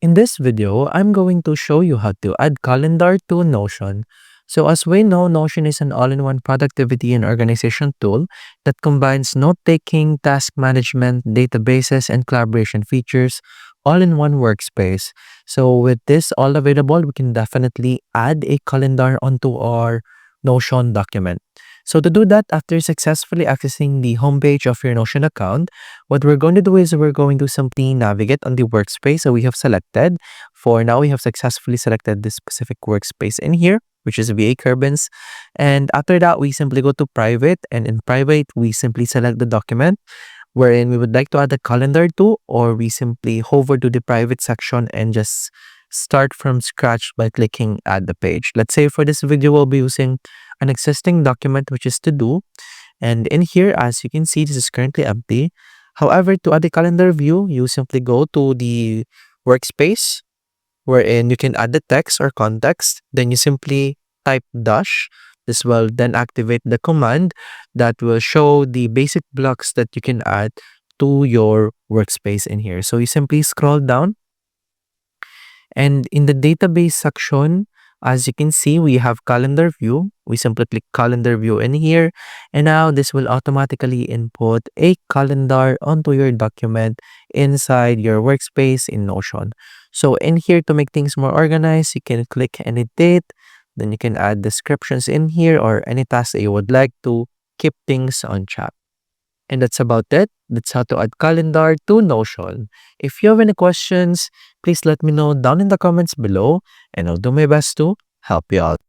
In this video, I'm going to show you how to add calendar to Notion. So as we know, Notion is an all-in-one productivity and organization tool that combines note-taking, task management, databases, and collaboration features all in one workspace. So with this all available, we can definitely add a calendar onto our Notion document. So to do that, after successfully accessing the homepage of your Notion account, what we're going to do is we're going to simply navigate on the workspace that we have selected. For now, we have successfully selected this specific workspace in here, which is VA Kerbins. And after that, we simply go to private, and in private, we simply select the document wherein we would like to add a calendar to, or we simply hover to the private section and just start from scratch by clicking add the page. Let's say for this video, we'll be using an existing document, which is to do. And in here, as you can see, this is currently empty. However, to add a calendar view, you simply go to the workspace wherein you can add the text or context. Then you simply type dash. This will then activate the command that will show the basic blocks that you can add to your workspace in here. So you simply scroll down, and in the database section, as you can see, we have calendar view. We simply click calendar view in here. And now this will automatically input a calendar onto your document inside your workspace in Notion. So in here, to make things more organized, you can click any date. Then you can add descriptions in here or any task that you would like to keep things on track. And that's about it. That's how to add calendar to Notion. If you have any questions, please let me know down in the comments below, and I'll do my best to help you out.